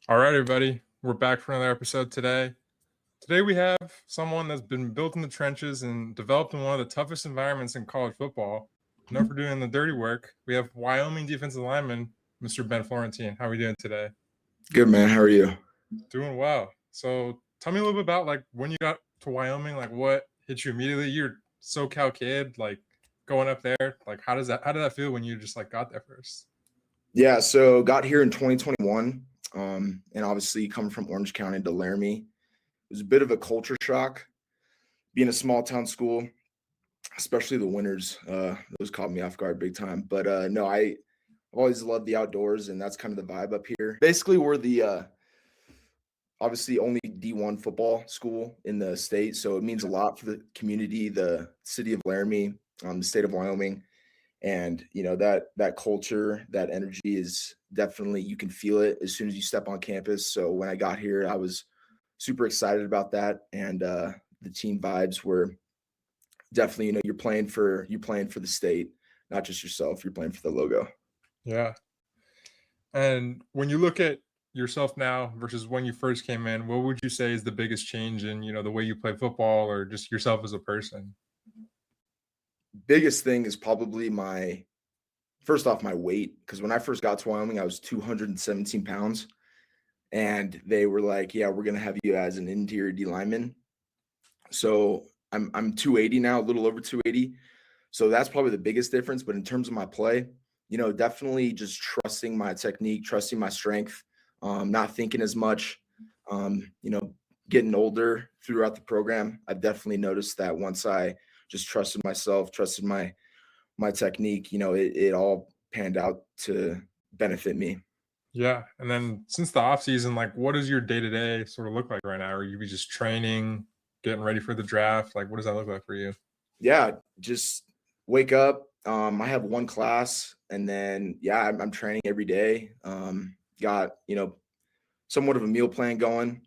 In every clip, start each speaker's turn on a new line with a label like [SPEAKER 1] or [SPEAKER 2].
[SPEAKER 1] All right, everybody. We're back for another episode today. Today we have someone that's been built in the trenches and developed in one of the toughest environments in college football. Known for doing the dirty work, we have Wyoming defensive lineman, Mr. Ben Florentine. How are we doing today?
[SPEAKER 2] Good, man. How are you?
[SPEAKER 1] Doing well. So tell me a little bit about when you got to Wyoming, what hit you immediately? You're a SoCal kid, going up there. How did that feel when you just got there first?
[SPEAKER 2] Yeah, so got here in 2021, and obviously coming from Orange County to Laramie, it was a bit of a culture shock. Being a small town school, especially the winters, those caught me off guard big time. But no, I've always loved the outdoors, and that's kind of the vibe up here. Basically, we're the obviously only D1 football school in the state, so it means a lot for the community, the city of Laramie, the state of Wyoming. And that culture, that energy is definitely, you can feel it as soon as you step on campus. So when I got here, I was super excited about that. And the team vibes were definitely, you're playing for the state, not just yourself. You're playing for the logo.
[SPEAKER 1] Yeah. And when you look at yourself now versus when you first came in, what would you say is the biggest change in the way you play football or just yourself as a person?
[SPEAKER 2] Biggest thing is probably my weight, because when I first got to Wyoming, I was 217 pounds, and they were like, yeah, we're gonna have you as an interior D lineman. So I'm 280 now, a little over 280. So that's probably the biggest difference. But in terms of my play, definitely just trusting my technique, trusting my strength, not thinking as much. Getting older throughout the program, I've definitely noticed that once I just trusted myself, trusted my technique, it all panned out to benefit me.
[SPEAKER 1] Yeah. And then since the off season, what does your day-to-day sort of look like right now? Are you just training, getting ready for the draft? What does that look like for you?
[SPEAKER 2] Yeah, just wake up. I have one class, and then I'm training every day. Got somewhat of a meal plan going,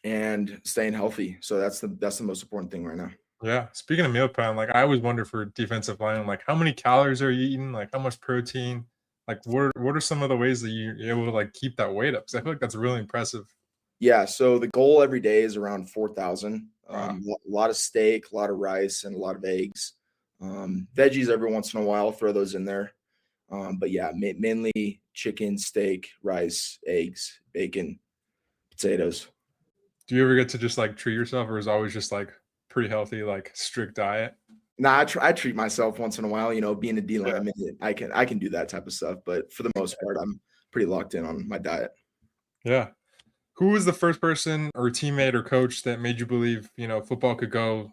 [SPEAKER 2] and staying healthy. So that's the most important thing right now.
[SPEAKER 1] Yeah. Speaking of meal plan, I always wonder for defensive line, how many calories are you eating? How much protein? What are some of the ways that you're able to keep that weight up? Because I feel like that's really impressive.
[SPEAKER 2] Yeah. So the goal every day is around 4,000.
[SPEAKER 1] Wow.
[SPEAKER 2] A lot of steak, a lot of rice, and a lot of eggs. Veggies every once in a while, throw those in there. But yeah, mainly chicken, steak, rice, eggs, bacon, potatoes.
[SPEAKER 1] Do you ever get to just treat yourself, or is it always just pretty healthy, strict diet?
[SPEAKER 2] Nah, I treat myself once in a while. Being a D lineman, I can do that type of stuff. But for the most part, I'm pretty locked in on my diet.
[SPEAKER 1] Yeah. Who was the first person or teammate or coach that made you believe football could go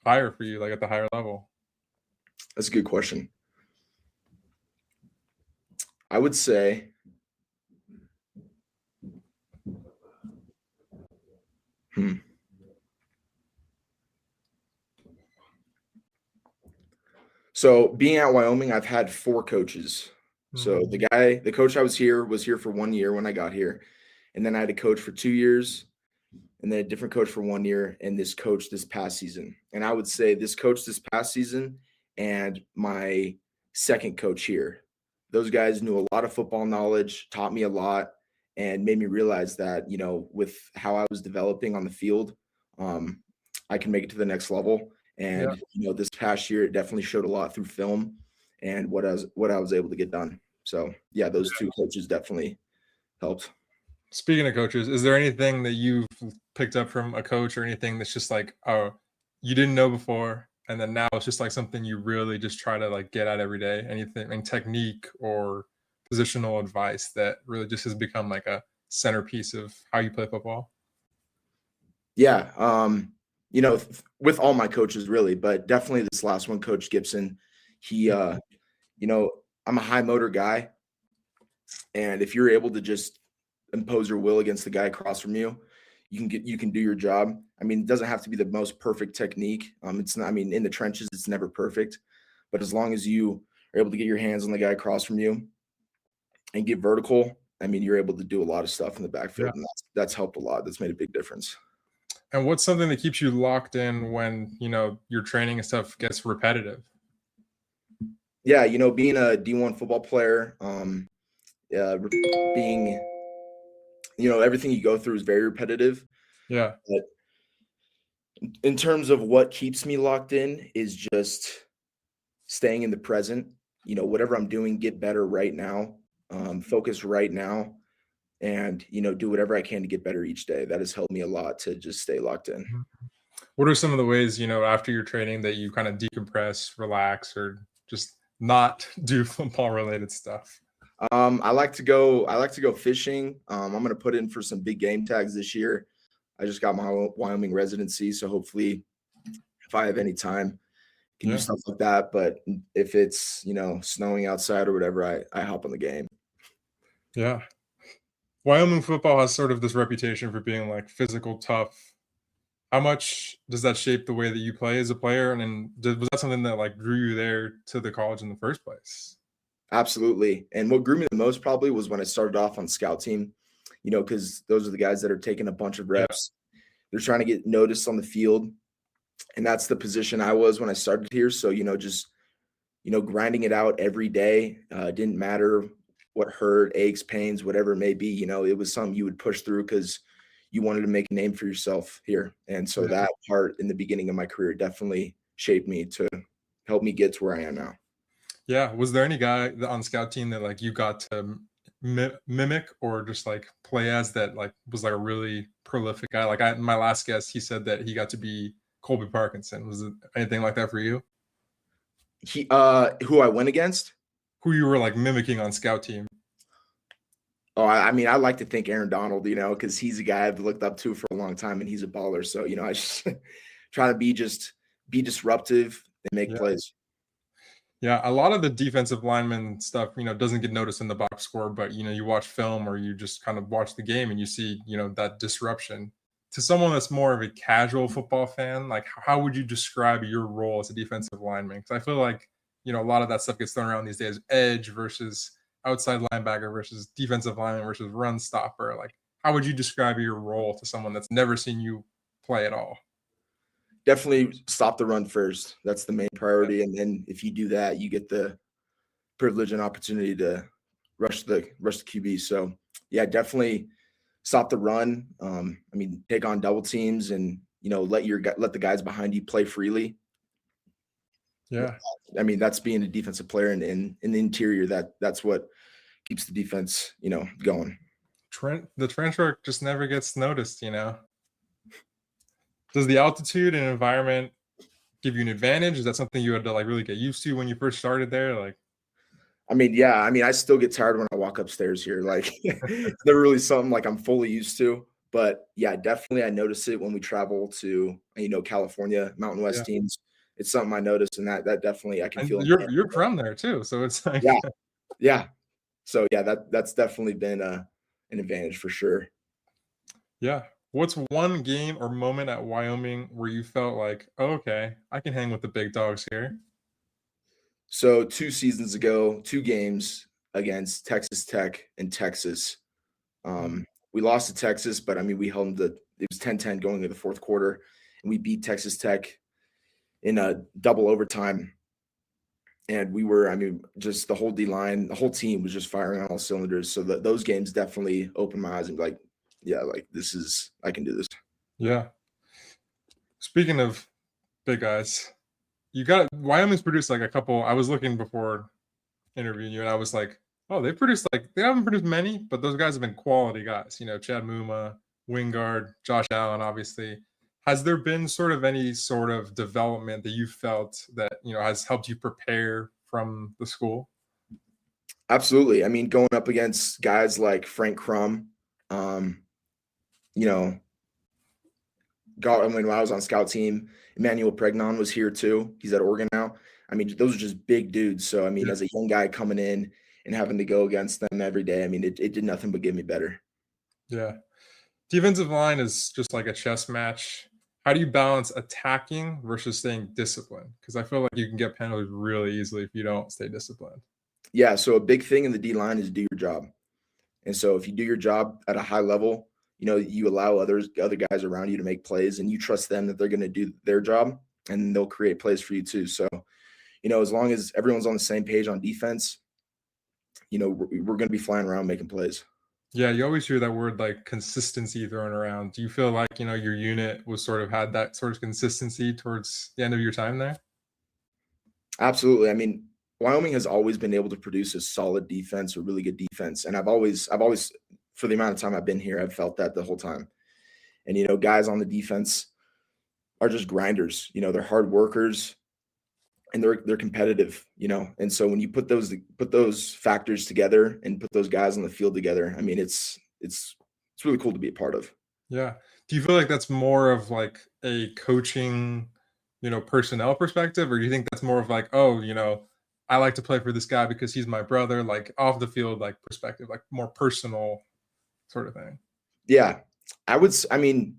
[SPEAKER 1] higher for you, at the higher level?
[SPEAKER 2] That's a good question. I would say So being at Wyoming, I've had 4 coaches. So the coach was here for 1 year when I got here. And then I had a coach for 2 years, and then a different coach for 1 year, and this coach this past season. And I would say this coach this past season and my second coach here, those guys knew a lot of football knowledge, taught me a lot, and made me realize that, with how I was developing on the field, I can make it to the next level. And this past year, it definitely showed a lot through film and what I was able to get done. So yeah, those 2 coaches definitely helped.
[SPEAKER 1] Speaking of coaches, is there anything that you've picked up from a coach or anything that's just oh, you didn't know before, and then now it's just something you really just try to get at every day? Anything in technique or positional advice that really just has become a centerpiece of how you play football?
[SPEAKER 2] Yeah. With all my coaches really, but definitely this last one, Coach Gibson, he, I'm a high motor guy. And if you're able to just impose your will against the guy across from you, you can do your job. I mean, it doesn't have to be the most perfect technique. It's not, in the trenches, it's never perfect, but as long as you are able to get your hands on the guy across from you and get vertical, you're able to do a lot of stuff in the backfield, and that's helped a lot. That's made a big difference.
[SPEAKER 1] And what's something that keeps you locked in when, your training and stuff gets repetitive?
[SPEAKER 2] Yeah, being a D1 football player, being everything you go through is very repetitive.
[SPEAKER 1] Yeah.
[SPEAKER 2] But in terms of what keeps me locked in is just staying in the present. Whatever I'm doing, get better right now, focus right now, and do whatever I can to get better each day. That has helped me a lot to just stay locked in.
[SPEAKER 1] Mhm. What are some of the ways, after your training that you kind of decompress, relax, or just not do football related stuff?
[SPEAKER 2] I like to go fishing. I'm gonna put in for some big game tags this year. I just got my Wyoming residency, so hopefully, if I have any time, can do
[SPEAKER 1] Yeah.
[SPEAKER 2] stuff like that. But if it's snowing outside or whatever, I hop on the game.
[SPEAKER 1] Yeah. Wyoming football has sort of this reputation for being like physical, tough. How much does that shape the way that you play as a player? And then was that something that like drew you there to the college in the first place?
[SPEAKER 2] Absolutely. And what grew me the most probably was when I started off on scout team. Because those are the guys that are taking a bunch of
[SPEAKER 1] Yeah.
[SPEAKER 2] reps. They're trying to get noticed on the field, and that's the position I was when I started here. So just grinding it out every day. Didn't matter what hurt, aches, pains, whatever it may be. It was something you would push through because you wanted to make a name for yourself here. And so
[SPEAKER 1] Yeah.
[SPEAKER 2] that part in the beginning of my career definitely shaped me to help me get to where I am now.
[SPEAKER 1] Yeah. Was there any guy on scout team that like you got to mimic or just like play as that like was like a really prolific guy? Like my last guest, he said that he got to be Colby Parkinson. Was it anything like that for you?
[SPEAKER 2] Who I went against?
[SPEAKER 1] Who you were like mimicking on scout team?
[SPEAKER 2] Oh, I mean, I like to think Aaron Donald, because he's a guy I've looked up to for a long time and he's a baller. So, I just try to be disruptive and make
[SPEAKER 1] Yeah.
[SPEAKER 2] plays.
[SPEAKER 1] Yeah, a lot of the defensive lineman stuff, doesn't get noticed in the box score, but you watch film or you just kind of watch the game and you see, that disruption. To someone that's more of a casual football fan, like how would you describe your role as a defensive lineman? Because I feel like, a lot of that stuff gets thrown around these days, edge versus outside linebacker versus defensive lineman versus run stopper. Like, how would you describe your role to someone that's never seen you play at all?
[SPEAKER 2] Definitely stop the run first. That's the main priority. And then if you do that, you get the privilege and opportunity to rush the QB. So yeah, definitely stop the run. I mean, take on double teams and let the guys behind you play freely.
[SPEAKER 1] Yeah.
[SPEAKER 2] I mean, that's being a defensive player, and in the interior, that's what keeps the defense, going.
[SPEAKER 1] The transfer just never gets noticed. Does the altitude and environment give you an advantage? Is that something you had to like really get used to when you first started there? Like,
[SPEAKER 2] I mean, yeah, I mean, I still get tired when I walk upstairs here. Like, it's never really something like I'm fully used to. But yeah, definitely, I notice it when we travel to California, Mountain
[SPEAKER 1] yeah,
[SPEAKER 2] West teams. It's something I notice, and that definitely I can
[SPEAKER 1] and
[SPEAKER 2] feel.
[SPEAKER 1] you're from there too, so it's like,
[SPEAKER 2] Yeah, yeah. So yeah, that's definitely been an advantage for sure.
[SPEAKER 1] yeah. What's one game or moment at Wyoming where you felt like, oh, okay, I can hang with the big dogs here?
[SPEAKER 2] So 2 seasons ago, 2 games against Texas Tech and Texas. We lost to Texas, but I mean, we held them it was 10-10 going into the fourth quarter, and we beat Texas Tech in a double overtime. And we were, I mean, just the whole D line, the whole team was just firing on all cylinders. So those games definitely opened my eyes and be like, yeah, like I can do this.
[SPEAKER 1] Yeah. Speaking of big guys, you got Wyoming's produced like a couple. I was looking before interviewing you, and I was like, oh, they haven't produced many, but those guys have been quality guys. Chad Muma, Wingard, Josh Allen, obviously. Has there been sort of any sort of development that you felt that has helped you prepare from the school?
[SPEAKER 2] Absolutely. I mean, going up against guys like Frank Crum, um, you know, I mean, when I was on scout team, Emmanuel Pregnon was here too. He's at Oregon now. I mean, those are just big dudes. So, I mean,
[SPEAKER 1] Yeah.
[SPEAKER 2] as a young guy coming in and having to go against them every day, I mean, it did nothing but get me better.
[SPEAKER 1] Yeah. Defensive line is just like a chess match. How do you balance attacking versus staying disciplined? Because I feel like you can get penalties really easily if you don't stay disciplined.
[SPEAKER 2] Yeah. So, a big thing in the D line is do your job. And so, if you do your job at a high level, you allow other guys around you to make plays and you trust them that they're going to do their job and they'll create plays for you too. So, as long as everyone's on the same page on defense, we're going to be flying around making plays.
[SPEAKER 1] Yeah, you always hear that word like consistency thrown around. Do you feel like, your unit was sort of had that sort of consistency towards the end of your time there?
[SPEAKER 2] Absolutely. I mean, Wyoming has always been able to produce a solid defense, a really good defense, and I've always, for the amount of time I've been here, I've felt that the whole time. And guys on the defense are just grinders. They're hard workers and they're competitive. And so when you put those factors together and put those guys on the field together, I mean, it's really cool to be a part of.
[SPEAKER 1] Yeah. Do you feel like that's more of like a coaching, personnel perspective, or do you think that's more of like, oh, I like to play for this guy because he's my brother, like off the field, like perspective, like more personal sort of thing?
[SPEAKER 2] Yeah, I mean,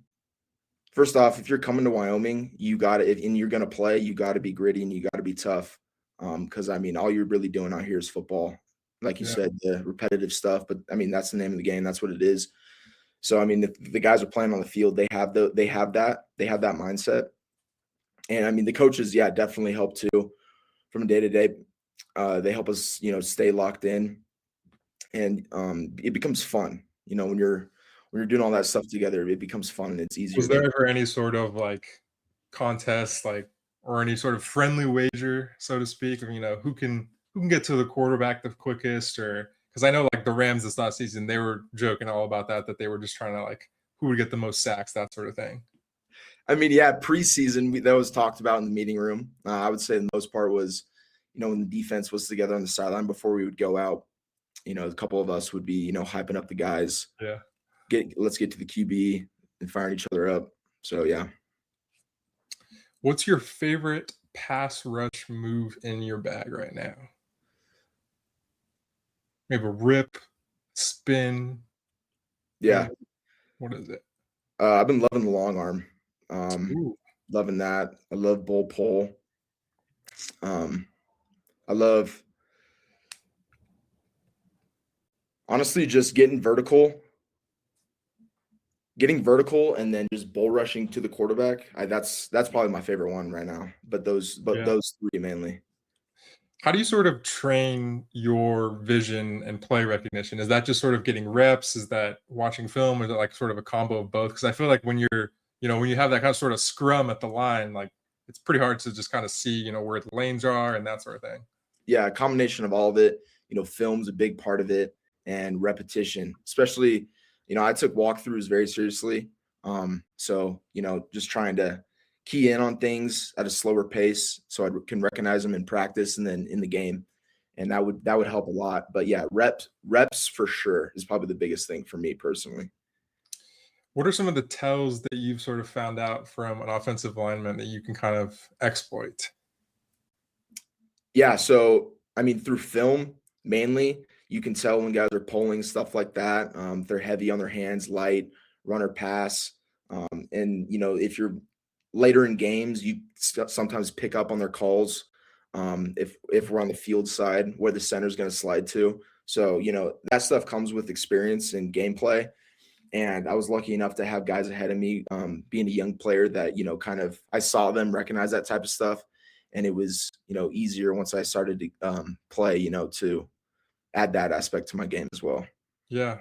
[SPEAKER 2] first off, if you're coming to Wyoming, you got to, and you're going to play, you got to be gritty and you got to be tough. Because I mean, all you're really doing out here is football. Like you
[SPEAKER 1] Yeah.
[SPEAKER 2] said, the repetitive stuff, but I mean, that's the name of the game. That's what it is. So I mean, if the guys are playing on the field, they have that mindset. And I mean, the coaches, yeah, definitely help too from day to day. They help us, stay locked in, and it becomes fun. When you're doing all that stuff together, it becomes fun and it's easier
[SPEAKER 1] Was
[SPEAKER 2] to.
[SPEAKER 1] there ever any sort of like contest, like, or any sort of friendly wager, so to speak, of who can get to the quarterback the quickest, or because I know like the Rams this last season, they were joking all about that they were just trying to like who would get the most sacks, that sort of thing.
[SPEAKER 2] I mean, yeah, preseason that was talked about in the meeting room. I would say the most part was, when the defense was together on the sideline before we would go out. A couple of us would be, hyping up the guys.
[SPEAKER 1] Yeah.
[SPEAKER 2] Let's get to the QB and firing each other up. So yeah.
[SPEAKER 1] What's your favorite pass rush move in your bag right now? Maybe a rip, spin.
[SPEAKER 2] Yeah.
[SPEAKER 1] What is it?
[SPEAKER 2] I've been loving the long arm.
[SPEAKER 1] Ooh.
[SPEAKER 2] Loving that. I love bull pull. I love, honestly, just getting vertical and then just bull rushing to the quarterback. That's probably my favorite one right now. But
[SPEAKER 1] Yeah.
[SPEAKER 2] those three mainly.
[SPEAKER 1] How do you sort of train your vision and play recognition? Is that just sort of getting reps? Is that watching film? Or is it like sort of a combo of both? Because I feel like when you have that kind of sort of scrum at the line, like it's pretty hard to just kind of see, where the lanes are and that sort of thing.
[SPEAKER 2] Yeah, a combination of all of it. Film's a big part of it, and repetition, especially. I took walkthroughs very seriously. So just trying to key in on things at a slower pace so I can recognize them in practice and then in the game, and that would help a lot. But yeah, reps for sure is probably the biggest thing for me personally.
[SPEAKER 1] What are some of the tells that you've sort of found out from an offensive lineman that you can kind of exploit?
[SPEAKER 2] Yeah, so I mean, through film mainly, you can tell when guys are pulling stuff like that. They're heavy on their hands, light, run or pass. And if you're later in games, you sometimes pick up on their calls. If we're on the field side where the center's going to slide to, so that stuff comes with experience and gameplay. And I was lucky enough to have guys ahead of me, being a young player that, kind of I saw them recognize that type of stuff. And it was, easier once I started to play, to add that aspect to my game as well.
[SPEAKER 1] Yeah.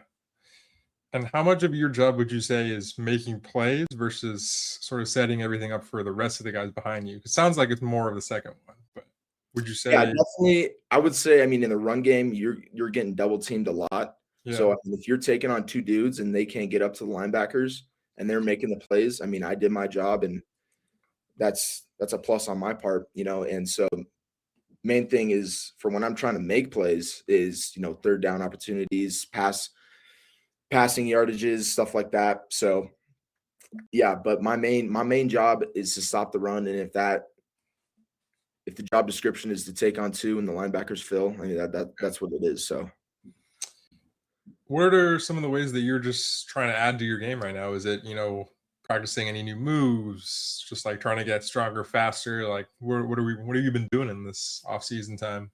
[SPEAKER 1] And how much of your job would you say is making plays versus sort of setting everything up for the rest of the guys behind you? It sounds like it's more of the second one, but would you
[SPEAKER 2] Yeah,
[SPEAKER 1] say?
[SPEAKER 2] definitely. I would say, I mean, in the run game, you're getting double teamed a lot. So
[SPEAKER 1] Yeah.
[SPEAKER 2] I mean, if you're taking on two dudes and they can't get up to the linebackers and they're making the plays, I mean, I did my job and that's a plus on my part. And so main thing is for when I'm trying to make plays is, third down opportunities, passing yardages, stuff like that. So yeah, but my main job is to stop the run. And if the job description is to take on two and the linebackers fill, I mean that's what it is. So
[SPEAKER 1] What are some of the ways that you're just trying to add to your game right now? Is it, practicing any new moves, just like trying to get stronger faster? Like what have you been doing in this off season time?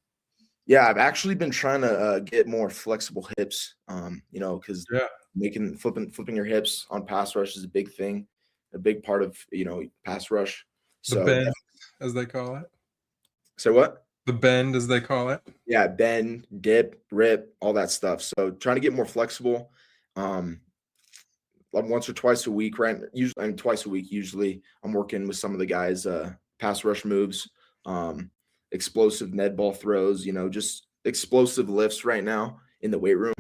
[SPEAKER 2] yeah, I've actually been trying to get more flexible hips. Because
[SPEAKER 1] Yeah.
[SPEAKER 2] making flipping your hips on pass rush is a big thing, a big part of pass rush.
[SPEAKER 1] The
[SPEAKER 2] So
[SPEAKER 1] bend, as they call it.
[SPEAKER 2] so what?
[SPEAKER 1] The bend, as they call it.
[SPEAKER 2] Yeah, bend, dip, rip, all that stuff. So trying to get more flexible Like once or twice a week, right? Usually, I mean, twice a week. Usually, I'm working with some of the guys, pass rush moves, explosive Ned ball throws. Just explosive lifts right now in the weight room.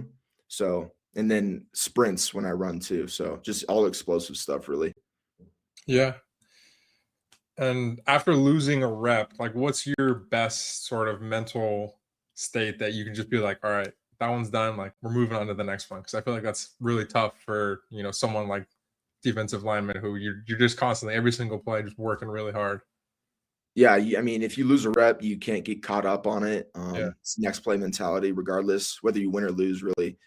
[SPEAKER 2] So, and then sprints when I run too. So, just all explosive stuff, really.
[SPEAKER 1] Yeah. And after losing a rep, like what's your best sort of mental state that you can just be like, all right, that one's done. Like we're moving on to the next one. Cause I feel like that's really tough for, someone like defensive lineman who you're just constantly every single play, just working really hard.
[SPEAKER 2] Yeah, I mean, if you lose a rep, you can't get caught up on it.
[SPEAKER 1] Yeah.
[SPEAKER 2] It's next play mentality, regardless whether you win or lose. Really,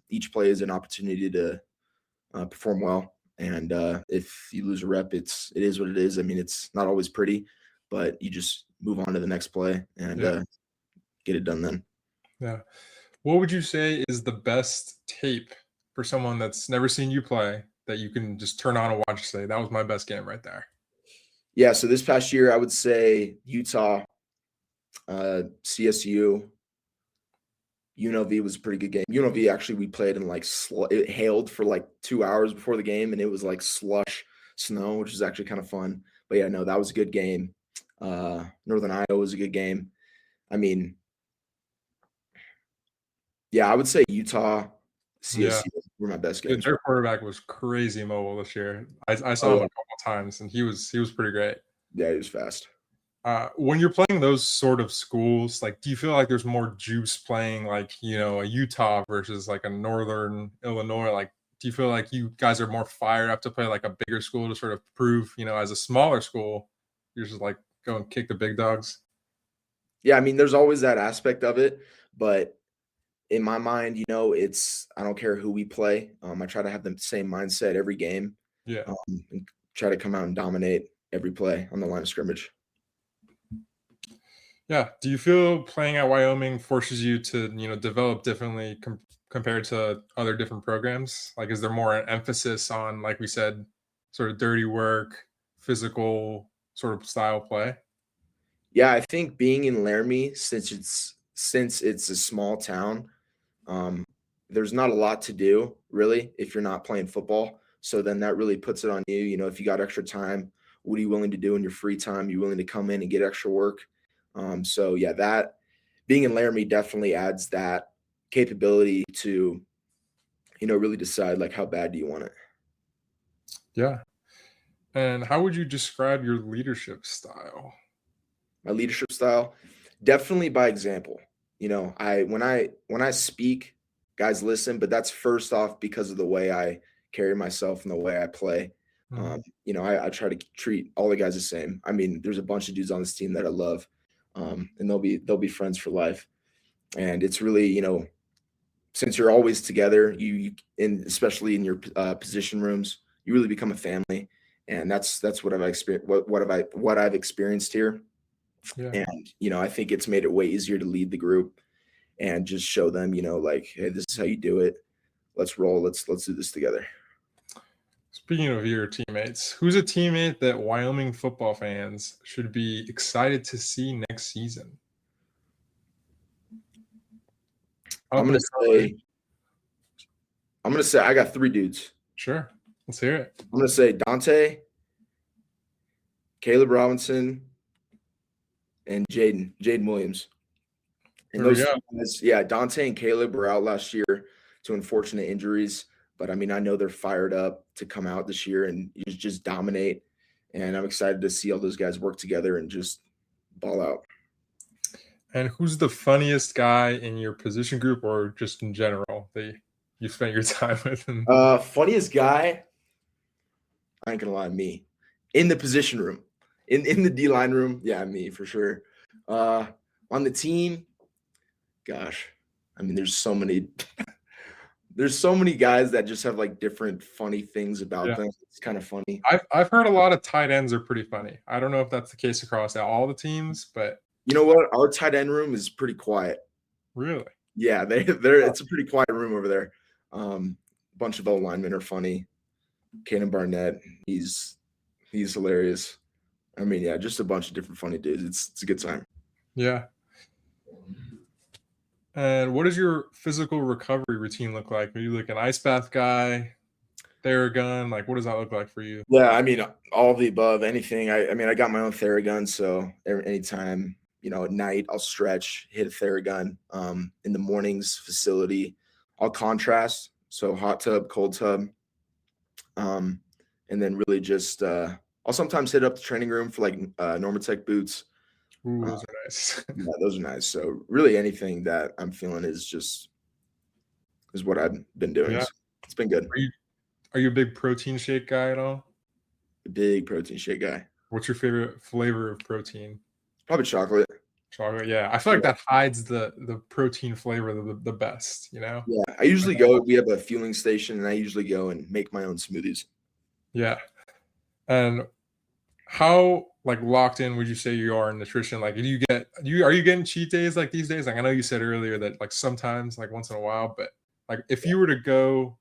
[SPEAKER 2] each play is an opportunity to perform well. And if you lose a rep, it is what it is. I mean, it's not always pretty, but you just move on to the next play and
[SPEAKER 1] Yeah.
[SPEAKER 2] get it done then.
[SPEAKER 1] Yeah. What would you say is the best tape for someone that's never seen you play that you can just turn on and watch and say, that was my best game right there?
[SPEAKER 2] Yeah. So this past year, I would say Utah, CSU, UNLV was a pretty good game. UNLV actually we played in like it hailed for like 2 hours before the game, and it was like slush snow, which is actually kind of fun. But yeah, no, that was a good game. Northern Iowa was a good game. I mean, yeah, I would say Utah,
[SPEAKER 1] Yeah.
[SPEAKER 2] CSU were my best
[SPEAKER 1] Dude,
[SPEAKER 2] games.
[SPEAKER 1] their quarterback was crazy mobile this year. I
[SPEAKER 2] Oh
[SPEAKER 1] saw him
[SPEAKER 2] yeah,
[SPEAKER 1] a couple times and he was pretty great.
[SPEAKER 2] yeah, he was fast.
[SPEAKER 1] When you're playing those sort of schools, like, do you feel like there's more juice playing like, a Utah versus like a Northern Illinois? Like, do you feel like you guys are more fired up to play like a bigger school to sort of prove, as a smaller school, you're just like go and kick the big dogs?
[SPEAKER 2] Yeah, I mean, there's always that aspect of it, but in my mind, it's I don't care who we play. I try to have the same mindset every game,
[SPEAKER 1] Yeah.
[SPEAKER 2] and try to come out and dominate every play on the line of scrimmage.
[SPEAKER 1] Yeah. Do you feel playing at Wyoming forces you to, develop differently compared to other different programs? Like, is there more an emphasis on, like we said, sort of dirty work, physical sort of style play?
[SPEAKER 2] Yeah, I think being in Laramie, since it's a small town, um, there's not a lot to do really if you're not playing football. So then that really puts it on you. If you got extra time, what are you willing to do in your free time? You willing to come in and get extra work? So yeah, that being in Laramie definitely adds that capability to really decide like how bad do you want it.
[SPEAKER 1] Yeah. And how would you describe your leadership style?
[SPEAKER 2] My leadership style, definitely by example. I when I speak, guys listen, but that's first off because of the way I carry myself and the way I play.
[SPEAKER 1] Mhm.
[SPEAKER 2] I try to treat all the guys the same. I mean, there's a bunch of dudes on this team that I love, and they'll be friends for life. And it's really, since you're always together, and especially in your position rooms, you really become a family. And that's what I've experienced. What I've experienced here.
[SPEAKER 1] Yeah.
[SPEAKER 2] And I think it's made it way easier to lead the group and just show them, like, hey, this is how you do it. Let's roll. Let's do this together.
[SPEAKER 1] Speaking of your teammates, who's a teammate that Wyoming football fans should be excited to see next season?
[SPEAKER 2] I'm
[SPEAKER 1] Up
[SPEAKER 2] gonna
[SPEAKER 1] and coming.
[SPEAKER 2] say I'm gonna say I got three dudes.
[SPEAKER 1] Sure. Let's hear it.
[SPEAKER 2] I'm gonna say Dante, Caleb Robinson, and Jaden Williams. And
[SPEAKER 1] There we
[SPEAKER 2] those
[SPEAKER 1] go.
[SPEAKER 2] three guys, yeah, Dante and Caleb were out last year to unfortunate injuries. But I mean, I know they're fired up to come out this year and just dominate. And I'm excited to see all those guys work together and just ball out.
[SPEAKER 1] And who's the funniest guy in your position group or just in general that you spent your time with? And
[SPEAKER 2] Funniest guy, I ain't gonna lie, me. In the position room. In the D line room, yeah, me for sure. Uh on the team, gosh, I mean, there's so many guys that just have like different funny things about
[SPEAKER 1] yeah,
[SPEAKER 2] them. It's kind of funny.
[SPEAKER 1] I've heard a lot of tight ends are pretty funny. I don't know if that's the case across all the teams, but
[SPEAKER 2] You know what? Our tight end room is pretty quiet.
[SPEAKER 1] really,
[SPEAKER 2] Yeah, they're it's a pretty quiet room over there. Bunch of O linemen are funny. Kanan Barnett, he's hilarious. I mean, yeah, just a bunch of different funny dudes. It's a good time.
[SPEAKER 1] yeah. And what does your physical recovery routine look like? Are you like an ice bath guy, Theragun? Like, what does that look like for you?
[SPEAKER 2] Yeah, I mean, all of the above, anything. I mean, I got my own Theragun, so anytime, at night I'll stretch, hit a Theragun. In the mornings, facility, I'll contrast, so hot tub, cold tub, and then really just I'll sometimes hit up the training room for like Normatec boots.
[SPEAKER 1] Ooh,
[SPEAKER 2] Uh,
[SPEAKER 1] those are nice.
[SPEAKER 2] yeah, those are nice. So really, anything that I'm feeling is what I've been doing.
[SPEAKER 1] Yeah.
[SPEAKER 2] So it's been good.
[SPEAKER 1] Are you a big protein shake guy at all?
[SPEAKER 2] A big protein shake guy.
[SPEAKER 1] What's your favorite flavor of protein?
[SPEAKER 2] Probably chocolate.
[SPEAKER 1] Chocolate. Yeah, I feel like that hides the protein flavor the best. You know.
[SPEAKER 2] Yeah, I usually go. We have a fueling station, and I usually go and make my own smoothies.
[SPEAKER 1] Yeah. And how like locked in would you say you are in nutrition? Like, are you getting cheat days like these days? Like, I know you said earlier that like sometimes, like once in a while, but like if you were to go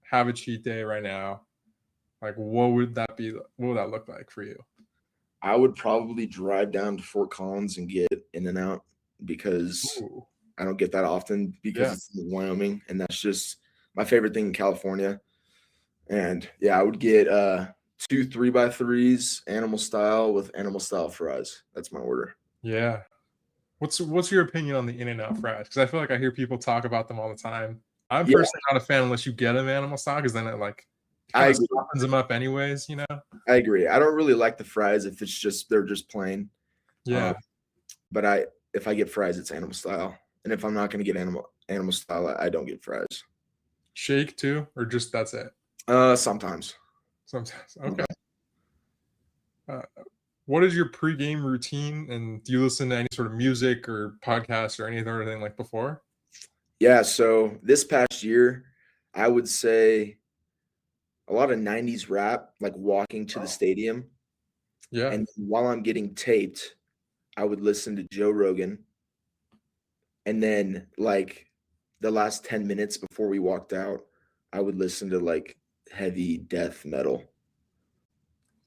[SPEAKER 1] have a cheat day right now, like what would that be? What would that look like for you?
[SPEAKER 2] I would probably drive down to Fort Collins and get In-N-Out because
[SPEAKER 1] Ooh,
[SPEAKER 2] I don't get that often because
[SPEAKER 1] yeah,
[SPEAKER 2] it's in Wyoming, and that's just my favorite thing in California. And yeah, I would get 2 3x3s animal style with animal style fries. That's my order.
[SPEAKER 1] yeah. What's your opinion on the In-N-Out fries? Because I feel like I hear people talk about them all the time. I'm
[SPEAKER 2] Yeah,
[SPEAKER 1] personally not a fan unless you get them animal style, because then it
[SPEAKER 2] I
[SPEAKER 1] kind of
[SPEAKER 2] agree.
[SPEAKER 1] softens them up anyways.
[SPEAKER 2] I agree. I don't really like the fries if they're just plain. Um,
[SPEAKER 1] Yeah.
[SPEAKER 2] but if I get fries, it's animal style. And if I'm not going to get animal style, I don't get fries.
[SPEAKER 1] Shake too, or just that's it?
[SPEAKER 2] Sometimes.
[SPEAKER 1] Sometimes. Okay. Uh, what is your pregame routine, and do you listen to any sort of music or podcasts or any other thing like before?
[SPEAKER 2] Yeah, so this past year, I would say a lot of 90s rap, like walking to the stadium.
[SPEAKER 1] Yeah.
[SPEAKER 2] And while I'm getting taped, I would listen to Joe Rogan. And then, like, the last 10 minutes before we walked out, I would listen to like heavy death metal.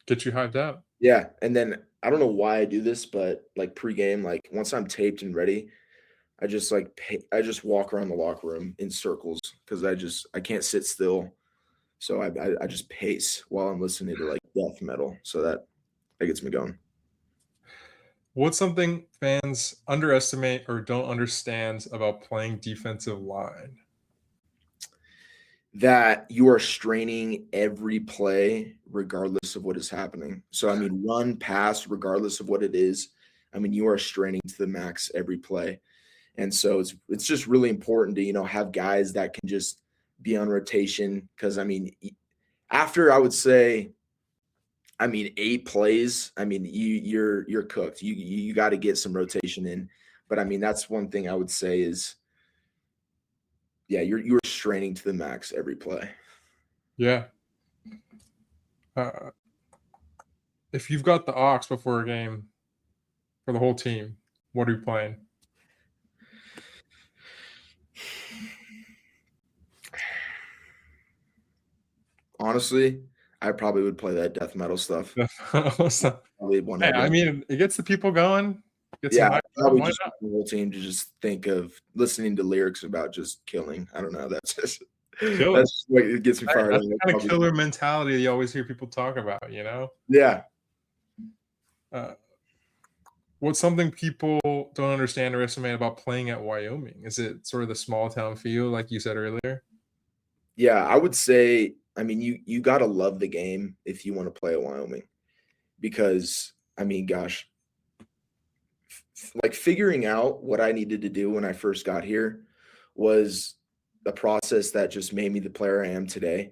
[SPEAKER 1] Get you hyped up.
[SPEAKER 2] Yeah. And then I don't know why I do this, but like pregame, like once I'm taped and ready, I just walk around the locker room in circles because I can't sit still. So I just pace while I'm listening to like death metal. So that gets me going.
[SPEAKER 1] What's something fans underestimate or don't understand about playing defensive line?
[SPEAKER 2] That you are straining every play regardless of what is happening. So I mean, run, pass, regardless of what it is. I mean, you are straining to the max every play. And so it's just really important to, have guys that can just be on rotation. Cause I mean, after I would say, 8 plays, I mean, you're cooked. You got to get some rotation in. But I mean, that's one thing I would say is, yeah, you're straining to the max every play.
[SPEAKER 1] Yeah. Uh, if you've got the aux before a game for the whole team, what are you playing?
[SPEAKER 2] Honestly, I probably would play that death metal stuff. Probably one
[SPEAKER 1] Hey,
[SPEAKER 2] head
[SPEAKER 1] I
[SPEAKER 2] down.
[SPEAKER 1] mean, it gets the people going, gets them
[SPEAKER 2] Yeah,
[SPEAKER 1] hyped
[SPEAKER 2] I
[SPEAKER 1] up.
[SPEAKER 2] probably
[SPEAKER 1] Why
[SPEAKER 2] just
[SPEAKER 1] not?
[SPEAKER 2] want the whole team to just think of listening to lyrics about just killing. I don't know. That's just
[SPEAKER 1] Kill it.
[SPEAKER 2] that's just what gets me fired up.
[SPEAKER 1] That's the kind of killer mentality you always hear people talk about.
[SPEAKER 2] Yeah.
[SPEAKER 1] Uh, what's something people don't understand or estimate about playing at Wyoming? Is it sort of the small town feel, like you said earlier?
[SPEAKER 2] Yeah, I would say, you gotta love the game if you want to play at Wyoming because gosh, like figuring out what I needed to do when I first got here was a process that just made me the player I am today.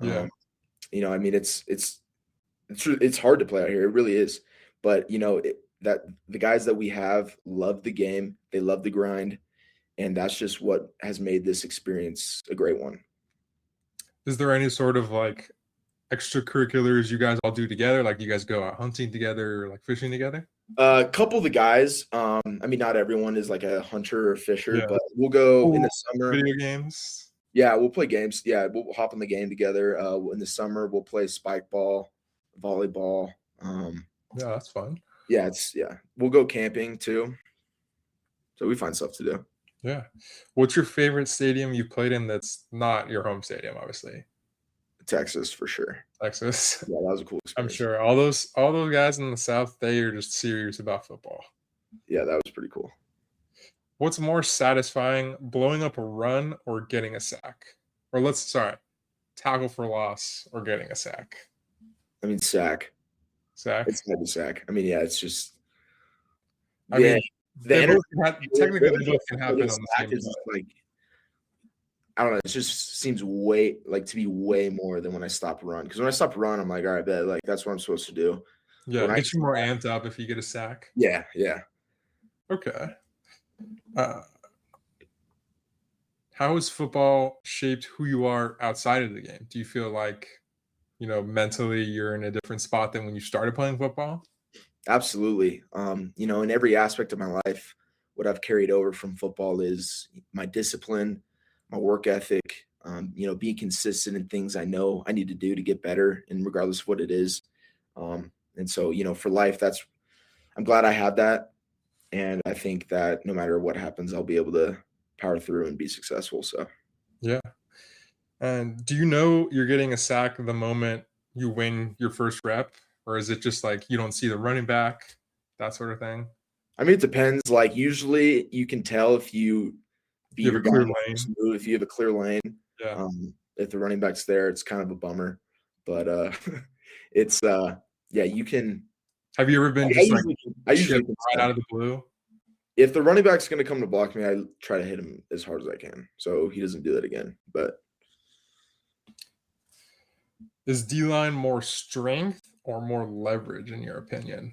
[SPEAKER 1] Yeah.
[SPEAKER 2] Um, it's hard to play out here. It really is. But that the guys that we have love the game. They love the grind, and that's just what has made this experience a great one.
[SPEAKER 1] Is there any sort of like extracurriculars you guys all do together? Like, you guys go out hunting together or like fishing together?
[SPEAKER 2] A couple of the guys, not everyone is like a hunter or fisher,
[SPEAKER 1] Yeah.
[SPEAKER 2] but we'll go in
[SPEAKER 1] Pool,
[SPEAKER 2] the summer.
[SPEAKER 1] video games.
[SPEAKER 2] Yeah, we'll play games. Yeah, we'll hop on the game together. In the summer, we'll play spike ball, volleyball.
[SPEAKER 1] Yeah, that's fun.
[SPEAKER 2] Yeah, we'll go camping too. So we find stuff to do.
[SPEAKER 1] Yeah. What's your favorite stadium you've played in that's not your home stadium, obviously?
[SPEAKER 2] Texas for sure.
[SPEAKER 1] Texas.
[SPEAKER 2] Yeah, that was a cool
[SPEAKER 1] I'm
[SPEAKER 2] experience.
[SPEAKER 1] sure all those guys in the South, they are just serious about football.
[SPEAKER 2] Yeah, that was pretty cool.
[SPEAKER 1] What's more satisfying, blowing up a run or getting a sack? Or tackle for loss or getting a sack?
[SPEAKER 2] I mean, sack.
[SPEAKER 1] Sack.
[SPEAKER 2] It's gotta be sack. I mean, yeah, it's just
[SPEAKER 1] I
[SPEAKER 2] yeah,
[SPEAKER 1] mean,
[SPEAKER 2] the
[SPEAKER 1] they
[SPEAKER 2] energy.
[SPEAKER 1] both technically they both can happen on the
[SPEAKER 2] Sack
[SPEAKER 1] same
[SPEAKER 2] is
[SPEAKER 1] play.
[SPEAKER 2] like I don't know. It just seems way like to be way more than when I stop run. Because when I stop run, I'm like, all right, bet, like that's what I'm supposed to do.
[SPEAKER 1] Yeah,
[SPEAKER 2] When
[SPEAKER 1] it
[SPEAKER 2] I
[SPEAKER 1] gets you more amped up if you get a sack.
[SPEAKER 2] yeah.
[SPEAKER 1] Okay. Uh, how has football shaped who you are outside of the game? Do you feel like, mentally you're in a different spot than when you started playing football?
[SPEAKER 2] Absolutely. In every aspect of my life, what I've carried over from football is my discipline, my work ethic, being consistent in things I know I need to do to get better, and regardless of what it is. And so, for life, I'm glad I had that. And I think that no matter what happens, I'll be able to power through and be successful. So
[SPEAKER 1] Yeah. And do you know you're getting a sack the moment you win your first rep? Or is it just like you don't see the running back, that sort of thing?
[SPEAKER 2] I mean, it depends. Like usually you can tell if you beat
[SPEAKER 1] You have
[SPEAKER 2] your
[SPEAKER 1] a
[SPEAKER 2] guy
[SPEAKER 1] clear
[SPEAKER 2] on the first
[SPEAKER 1] lane.
[SPEAKER 2] move, if you have a clear lane.
[SPEAKER 1] Yeah.
[SPEAKER 2] If the running back's there, it's kind of a bummer. But it's yeah, you can
[SPEAKER 1] Have you ever been
[SPEAKER 2] I
[SPEAKER 1] just like
[SPEAKER 2] usually I usually
[SPEAKER 1] chipped
[SPEAKER 2] can
[SPEAKER 1] right
[SPEAKER 2] tell.
[SPEAKER 1] out of the blue?
[SPEAKER 2] If the running back's gonna come to block me, I try to hit him as hard as I can. So he doesn't do that again. But
[SPEAKER 1] Is D line more strength or more leverage in your opinion?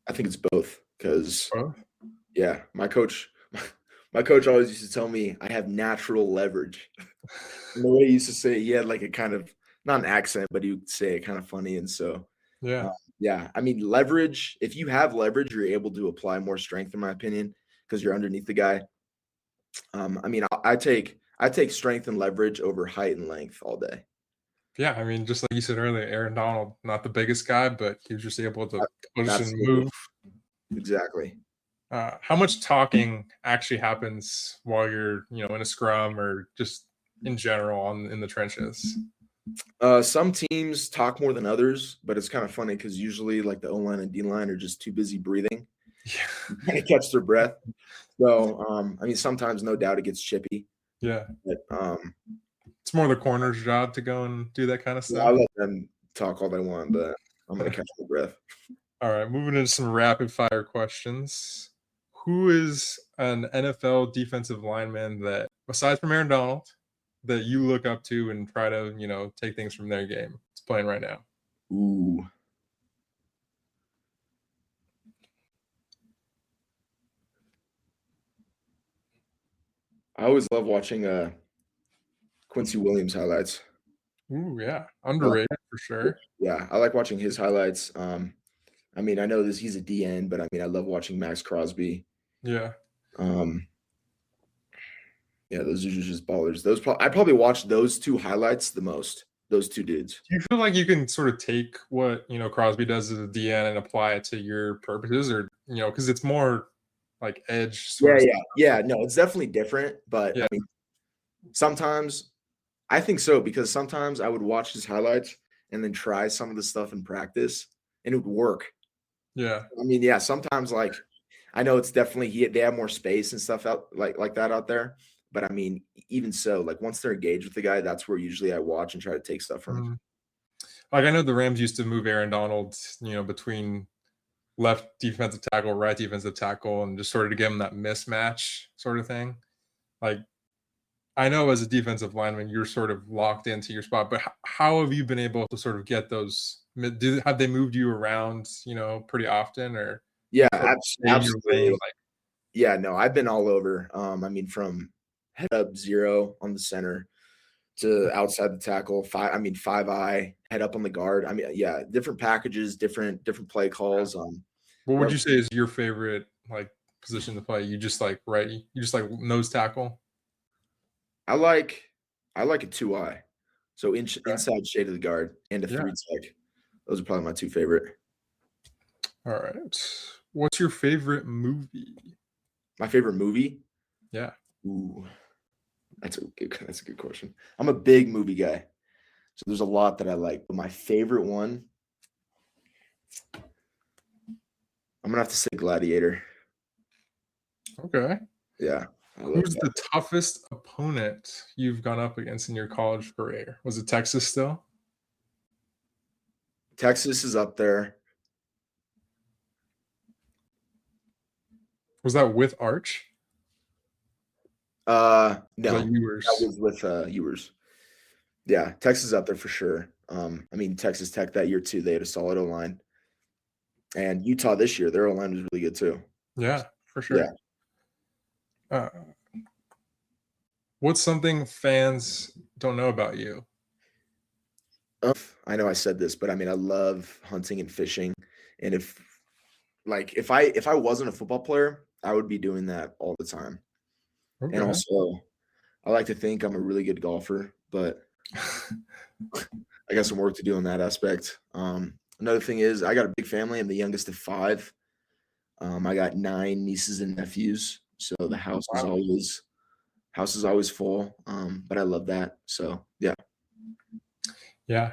[SPEAKER 2] I think it's both because
[SPEAKER 1] Both.
[SPEAKER 2] yeah, my coach always used to tell me I have natural leverage. And the way he used to say it, he had like a kind of not an accent, but he would say it kind of funny. And so,
[SPEAKER 1] Yeah.
[SPEAKER 2] uh, yeah, I mean, leverage, if you have leverage, you're able to apply more strength, in my opinion, because you're underneath the guy. I mean, I take strength and leverage over height and length all day.
[SPEAKER 1] Yeah, I mean, just like you said earlier, Aaron Donald, not the biggest guy, but he was just able to push and
[SPEAKER 2] Absolutely.
[SPEAKER 1] move.
[SPEAKER 2] Exactly.
[SPEAKER 1] How much talking actually happens while you're, in a scrum or just in general in the trenches?
[SPEAKER 2] Some teams talk more than others, but it's kind of funny because usually like the O line and D line are just too busy breathing,
[SPEAKER 1] Yeah.
[SPEAKER 2] trying to catch their breath. So, I mean, sometimes no doubt it gets chippy,
[SPEAKER 1] Yeah.
[SPEAKER 2] but
[SPEAKER 1] It's more the corner's job to go and do that kind of
[SPEAKER 2] yeah, I
[SPEAKER 1] stuff.
[SPEAKER 2] let them talk all they want, but I'm gonna catch my breath.
[SPEAKER 1] All right, moving into some rapid fire questions. Who is an NFL defensive lineman that, aside from Aaron Donald, that you look up to and try to, take things from their game? It's playing right now.
[SPEAKER 2] Ooh, I always love watching Quincy Williams highlights.
[SPEAKER 1] Ooh, yeah,
[SPEAKER 2] I like,
[SPEAKER 1] underrated for sure.
[SPEAKER 2] yeah, I like watching his highlights. I mean, I know this he's a DN, but I mean, I love watching Max Crosby.
[SPEAKER 1] Yeah.
[SPEAKER 2] Um, yeah, those are just ballers. I probably watch those two highlights the most. Those two dudes.
[SPEAKER 1] Do you feel like you can sort of take what Crosby does as a DN and apply it to your purposes, or because it's more like edge sort
[SPEAKER 2] Yeah,
[SPEAKER 1] of
[SPEAKER 2] yeah,
[SPEAKER 1] stuff?
[SPEAKER 2] yeah. No, it's definitely different, but
[SPEAKER 1] Yeah,
[SPEAKER 2] I mean, sometimes I think so because sometimes I would watch his highlights and then try some of the stuff in practice, and it would work.
[SPEAKER 1] yeah.
[SPEAKER 2] I mean, yeah, sometimes like I know it's definitely they have more space and stuff out like that out there. But I mean, even so, like once they're engaged with the guy, that's where usually I watch and try to take stuff from.
[SPEAKER 1] Mm. Like I know the Rams used to move Aaron Donald, between left defensive tackle, right defensive tackle, and just sort of to give him that mismatch sort of thing. Like I know as a defensive lineman, you're sort of locked into your spot, but how have you been able to sort of get those? Have they moved you around, pretty often, or
[SPEAKER 2] Yeah,
[SPEAKER 1] sort of stay in your lane?
[SPEAKER 2] absolutely. Yeah, no, I've been all over. I mean, from head up zero on the center to outside the tackle, five eye, head up on the guard. I mean, yeah, different packages, different play calls.
[SPEAKER 1] What would
[SPEAKER 2] Whatever.
[SPEAKER 1] you say is your favorite like position to play? You just like right, you just like nose tackle.
[SPEAKER 2] I like I like a 2 eye. So
[SPEAKER 1] Okay.
[SPEAKER 2] inside shade of the guard and a
[SPEAKER 1] Yeah.
[SPEAKER 2] 3 tech. Those are probably my two favorite.
[SPEAKER 1] All right. What's your favorite movie?
[SPEAKER 2] My favorite movie?
[SPEAKER 1] Yeah.
[SPEAKER 2] Ooh, that's a good question. I'm a big movie guy, so there's a lot that I like. But my favorite one, I'm gonna have to say Gladiator.
[SPEAKER 1] Okay.
[SPEAKER 2] Yeah, I love
[SPEAKER 1] Who's
[SPEAKER 2] that.
[SPEAKER 1] the toughest opponent you've gone up against in your college career? Was it Texas still?
[SPEAKER 2] Texas is up there.
[SPEAKER 1] Was that with Arch? Was
[SPEAKER 2] No,
[SPEAKER 1] that
[SPEAKER 2] that
[SPEAKER 1] yours?
[SPEAKER 2] was with Ewers. Yeah, Texas is up there for sure. I mean Texas Tech that year too. They had a solid O line, and Utah this year, their O line was really good too.
[SPEAKER 1] Yeah, for
[SPEAKER 2] Yeah.
[SPEAKER 1] sure. Uh, what's something fans don't know about you?
[SPEAKER 2] I know I said this, but I mean I love hunting and fishing, and if I wasn't a football player, I would be doing that all the time. And
[SPEAKER 1] Okay.
[SPEAKER 2] also, I like to think I'm a really good golfer, but I got some work to do in that aspect. Another thing is I got a big family. I'm the youngest of 5. I got 9 nieces and nephews, so the
[SPEAKER 1] Wow.
[SPEAKER 2] house is always full. But I love that. So yeah.
[SPEAKER 1] Yeah.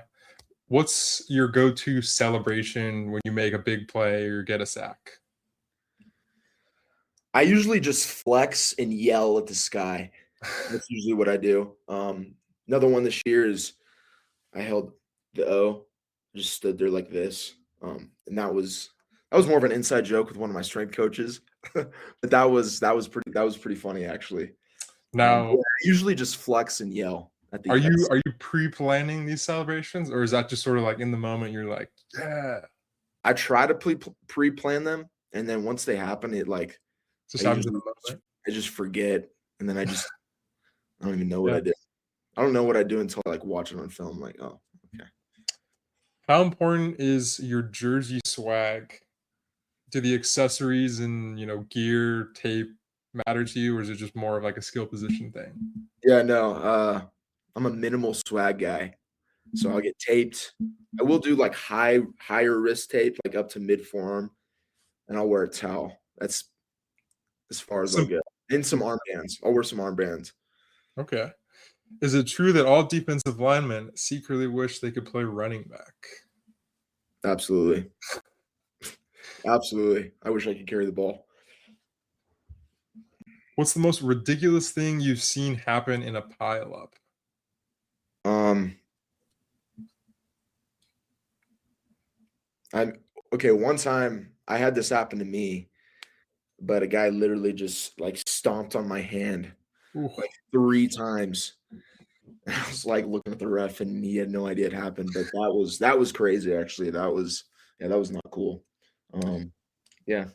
[SPEAKER 1] What's your go-to celebration when you make a big play or get a sack?
[SPEAKER 2] I usually just flex and yell at the sky. That's usually what I do. Another one this year is I held the O, just stood there like this. And that was more of an inside joke with one of my strength coaches. But that was pretty funny actually. Yeah,
[SPEAKER 1] Now,
[SPEAKER 2] I usually just flex and yell at
[SPEAKER 1] are
[SPEAKER 2] the
[SPEAKER 1] you are you pre-planning these celebrations, or is that just sort of like in the moment you're like, yeah,
[SPEAKER 2] I try to pre-plan them, and then once they happen, I
[SPEAKER 1] just happens in
[SPEAKER 2] usually
[SPEAKER 1] the moment?
[SPEAKER 2] I just forget, and then I don't even know what
[SPEAKER 1] Yeah.
[SPEAKER 2] I did. I don't know what I do until I watch it on film. Like, oh, okay.
[SPEAKER 1] How important is your jersey swag? Do the accessories and gear, tape matter to you, or is it just more of like a skill position thing?
[SPEAKER 2] Yeah, no, I'm a minimal swag guy, so I'll get taped. I will do like higher wrist tape, like up to mid forearm, and I'll wear a towel. That's as far as I'll
[SPEAKER 1] Sim-
[SPEAKER 2] get. And some armbands. I'll wear some armbands.
[SPEAKER 1] okay. Is it true that all defensive linemen secretly wish they could play running back?
[SPEAKER 2] Absolutely. Absolutely. I wish I could carry the ball.
[SPEAKER 1] What's the most ridiculous thing you've seen happen in a pileup?
[SPEAKER 2] Um, I'm okay. One time I had this happen to me, but a guy literally just like stomped on my hand
[SPEAKER 1] Ooh,
[SPEAKER 2] like 3 times. And I was like looking at the ref and he had no idea it happened. But that was crazy actually. That was not cool. Um, yeah.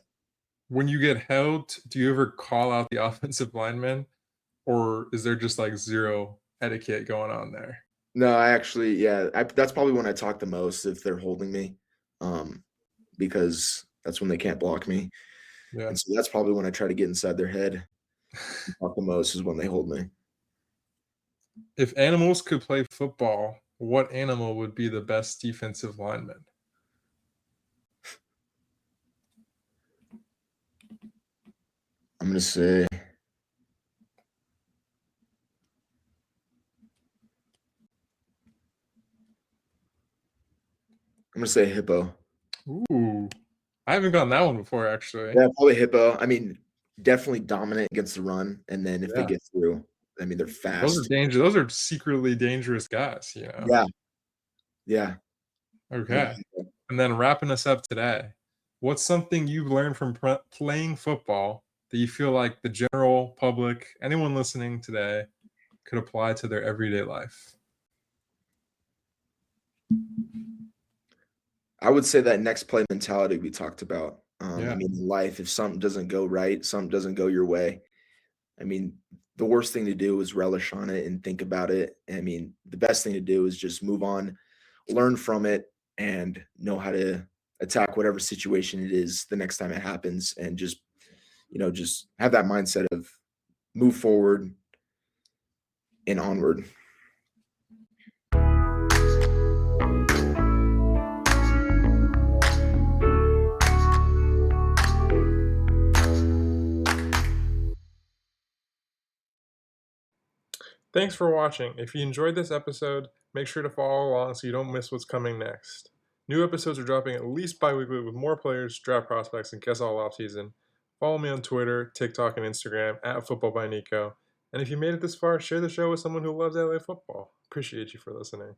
[SPEAKER 1] when you get held, do you ever call out the offensive lineman, or is there just like zero etiquette going on there?
[SPEAKER 2] No, I actually, yeah, that's probably when I talk the most if they're holding me, um, because that's when they can't block me.
[SPEAKER 1] Yeah.
[SPEAKER 2] And so that's probably when I try to get inside their head and talk the most is when they hold me.
[SPEAKER 1] If animals could play football, what animal would be the best defensive lineman?
[SPEAKER 2] I'm gonna say hippo.
[SPEAKER 1] Ooh, I haven't gotten that one before, actually.
[SPEAKER 2] Yeah, probably hippo. I mean, definitely dominant against the run, and then if they
[SPEAKER 1] Yeah,
[SPEAKER 2] get through, I mean, they're
[SPEAKER 1] those are
[SPEAKER 2] fast.
[SPEAKER 1] dangerous. Those are secretly dangerous guys.
[SPEAKER 2] Yeah, yeah. I
[SPEAKER 1] Okay.
[SPEAKER 2] think
[SPEAKER 1] And then wrapping us up today, what's something you've learned from playing football that you feel like the general public, anyone listening today, could apply to their everyday life?
[SPEAKER 2] I would say that next play mentality we talked about. I
[SPEAKER 1] Yeah.
[SPEAKER 2] mean, in life, if something doesn't go right, something doesn't go your way, I mean, the worst thing to do is relish on it and think about it. I mean, the best thing to do is just move on, learn from it, and know how to attack whatever situation it is the next time it happens, and just have that mindset of move forward and onward.
[SPEAKER 1] Thanks for watching. If you enjoyed this episode, make sure to follow along so you don't miss what's coming next. New episodes are dropping at least bi-weekly with more players, draft prospects, and guess all offseason. Follow me on Twitter, TikTok, and Instagram at Football by Nico. And if you made it this far, share the show with someone who loves LA football. Appreciate you for listening.